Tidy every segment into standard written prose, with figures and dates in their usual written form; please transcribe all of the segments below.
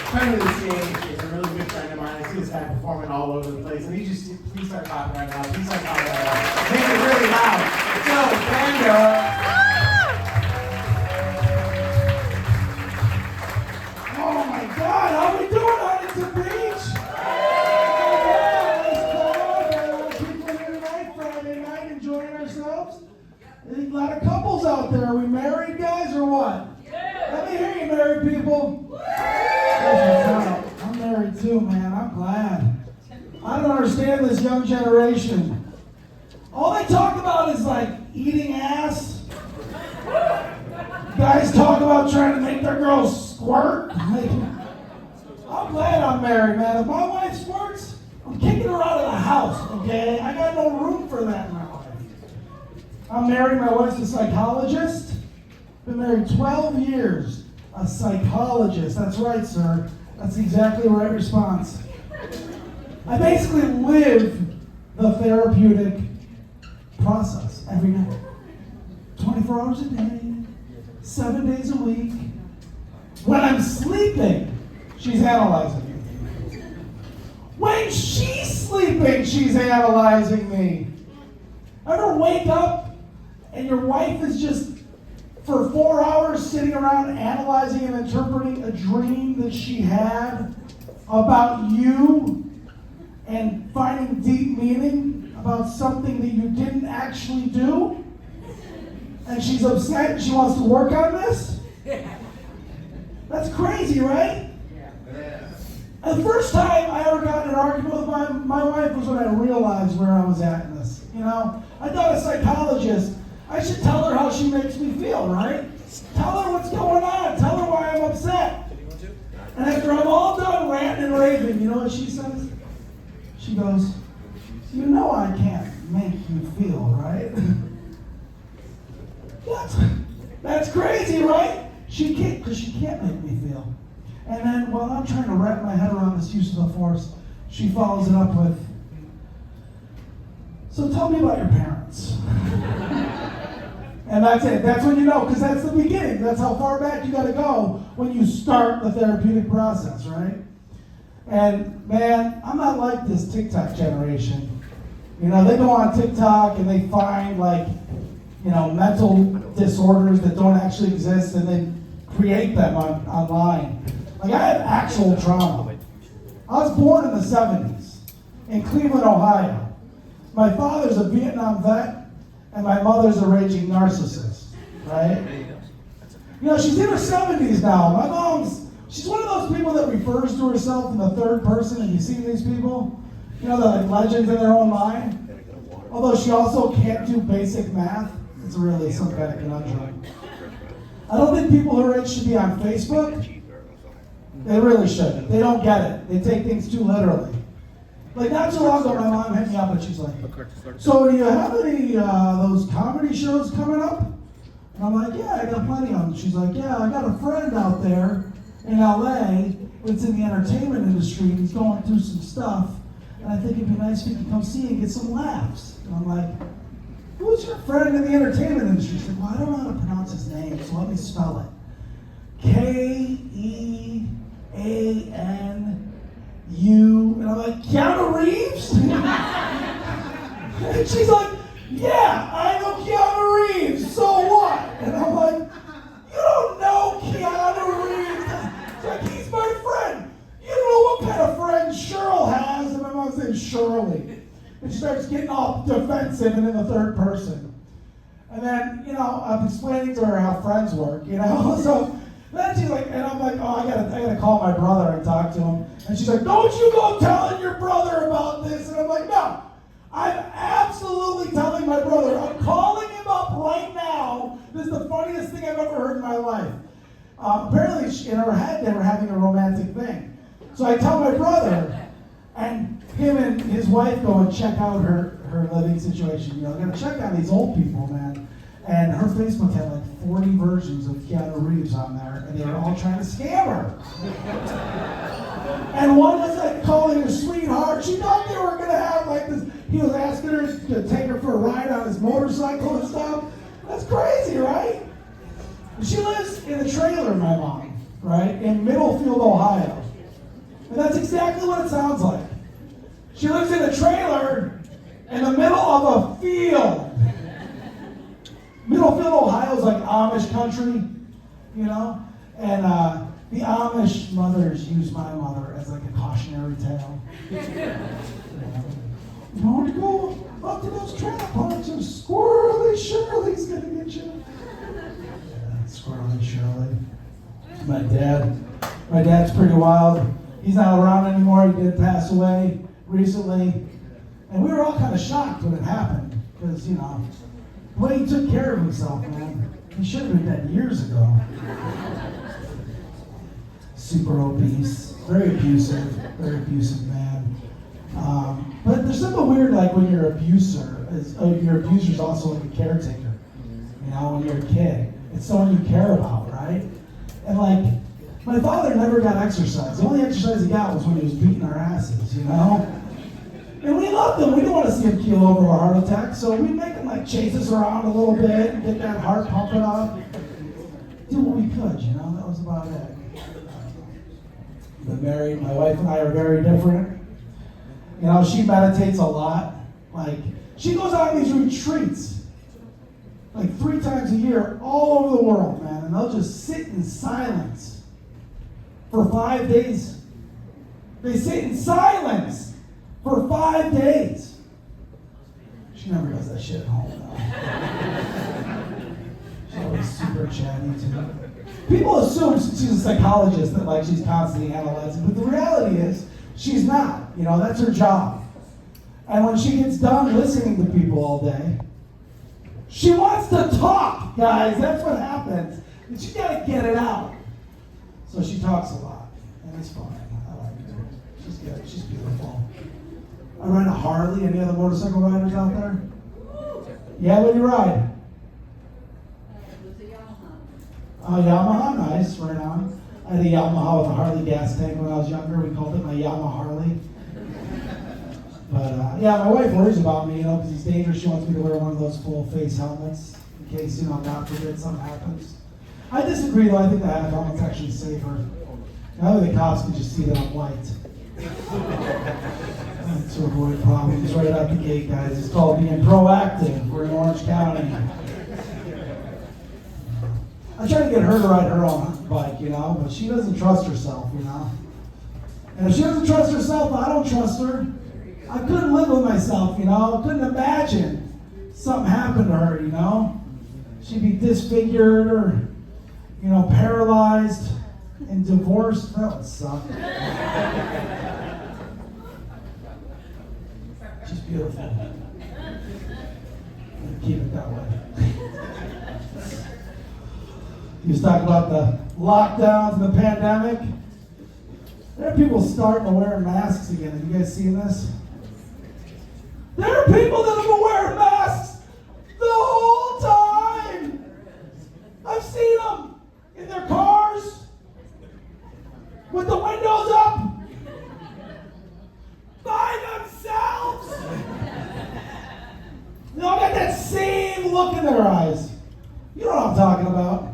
friend of the CH is a really good friend of mine. I see this guy performing all over the place, and please start clapping right now. Please start clapping right now. Make it really loud. Joe Banda. Oh my God, how we doing on it to Beach? People here tonight, Friday night, enjoying ourselves. A lot of couples out there. Are we married guys or what? Let me hear you, married people. I'm married too, man. I'm glad. I don't understand this young generation. All they talk about is like eating ass. Guys talk about trying to make their girls squirt. I'm glad I'm married, man. If my wife squirts, I'm kicking her out of the house, okay? I got no room for that in my life. I'm married. My wife's a psychologist. Been married 12 years. A psychologist. That's right, sir. That's exactly the right response. I basically live the therapeutic process every night. 24 hours a day, 7 days a week. When I'm sleeping, she's analyzing me. When she's sleeping, she's analyzing me. Ever wake up and your wife is just for 4 hours sitting around analyzing and interpreting a dream that she had about you and finding deep meaning about something that you didn't actually do? And she's upset and she wants to work on this? That's crazy, right? And the first time I ever got in an argument with my wife was when I realized where I was at in this. You know, I thought a psychologist, I should tell her how she makes me feel, right? Tell her what's going on. Tell her why I'm upset. And after I'm all done ranting and raving, you know what she says? She goes, you know I can't make you feel, right? That's crazy, right? She can't, because she can't make me feel. And then while I'm trying to wrap my head around this use of the force, she follows it up with, so tell me about your parents. And that's it. That's when you know, because that's the beginning. That's how far back you got to go when you start the therapeutic process, right? And man, I'm not like this TikTok generation. You know, they go on TikTok and they find like, you know, mental disorders that don't actually exist and they create them online. Like I had actual trauma. I was born in the 70s in Cleveland, Ohio. My father's a Vietnam vet and my mother's a raging narcissist, right? You know, she's in her 70s now. My mom's, she's one of those people that refers to herself in the third person. Have you seen these people? You know, they're like legends in their own mind. Although she also can't do basic math. It's really some kind of conundrum. I don't think people her age should be on Facebook. They really shouldn't. They don't get it. They take things too literally. Like not too long ago, my mom hit me up and she's like, so do you have any those comedy shows coming up? And I'm like, yeah, I got plenty of them. She's like, yeah, I got a friend out there in LA that's in the entertainment industry. He's going through some stuff. And I think it'd be nice if you could come see and get some laughs. And I'm like, who's your friend in the entertainment industry? She's like, well, I don't know how to pronounce his name, so let me spell it. Keanu. And I'm like, Keanu Reeves? And she's like, yeah, I know Keanu Reeves, so what? And I'm like, you don't know Keanu Reeves. She's like, he's my friend. You don't know what kind of friend Cheryl has. And my mom's name is Shirley. And she starts getting all defensive and in the third person. And then, you know, I'm explaining to her how friends work, you know? So then she's like, and I'm like, oh, I gotta call my brother and talk to him. And she's like, don't you go telling your brother about this. And I'm like, no, I'm absolutely telling my brother. I'm calling him up right now. This is the funniest thing I've ever heard in my life. Apparently, in her head, they were having a romantic thing. So I tell my brother, and him and his wife go and check out her living situation. You know, they're gonna check on these old people, man. And her Facebook had like 40 versions of Keanu Reeves on there, and they were all trying to scam her. And one was like calling her sweetheart. She thought they were gonna have like this. He was asking her to take her for a ride on his motorcycle and stuff. That's crazy, right? She lives in a trailer, my mom, right, in Middlefield, Ohio. And that's exactly what it sounds like. She lives in a trailer in the middle of a field. Middlefield, Ohio is like Amish country, you know? And the Amish mothers use my mother as like a cautionary tale. You don't go up to those trailer parks or Squirrely Shirley's gonna get you. Yeah, Squirrely Shirley. My dad's pretty wild. He's not around anymore. He did pass away recently. And we were all kind of shocked when it happened. Because, you know, the way he took care of himself, man, he should have been dead years ago. Super obese, very abusive man. But there's something weird, like when your abuser's also like a caretaker. You know, when you're a kid, it's someone you care about, right? And like, my father never got exercise. The only exercise he got was when he was beating our asses, you know? And we loved him. We didn't want to see him keel over a heart attack, so we'd make him like chase us around a little bit and get that heart pumping up. Do what we could, you know? That was about it. Been married. My wife and I are very different. You know, she meditates a lot. Like, she goes on these retreats, like 3 times a year, all over the world, man. And they'll just sit in silence for 5 days. They sit in silence for 5 days. She never does that shit at home, though. She's always super chatty, too. People assume she's a psychologist, that like she's constantly analyzing, but the reality is she's not. You know, that's her job. And when she gets done listening to people all day, she wants to talk, guys. That's what happens. And she gotta get it out. So she talks a lot, and it's fine. I like her. She's good. She's beautiful. I ride a Harley. Any other motorcycle riders out there? Yeah, what do you ride? Yamaha, nice, right on. I had a Yamaha with a Harley gas tank when I was younger. We called it my Yamaha Harley. But yeah, my wife worries about me, you know, because it's dangerous. She wants me to wear one of those full face helmets in case, you know, God forbid something happens. I disagree, though. I think the half helmet's actually safer. That way the cops can just see that I'm white. To avoid problems right out the gate, guys. It's called being proactive. We're in Orange County. I try to get her to ride her own bike, you know, but she doesn't trust herself, you know. And if she doesn't trust herself, I don't trust her. I couldn't live with myself, you know. I couldn't imagine something happened to her, you know. She'd be disfigured or, you know, paralyzed and divorced. That would suck. She's beautiful. Keep it that way. He was talking about the lockdowns and the pandemic. There are people starting to wear masks again. Have you guys seen this? There are people that have been wearing masks the whole time. I've seen them in their cars with the windows up by themselves. They all got that same look in their eyes. You know what I'm talking about.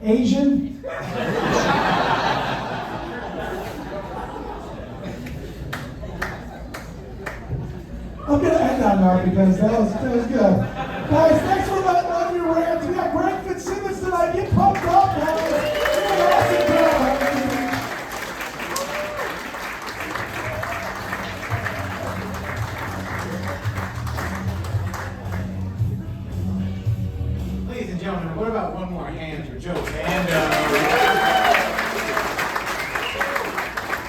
Asian? I'm going to end on that because that was good. Guys, thanks for letting on your rant. We got Greg Fitzsimmons tonight. Get pumped up, guys. Ladies and gentlemen, what about one more hand for Joe Bando?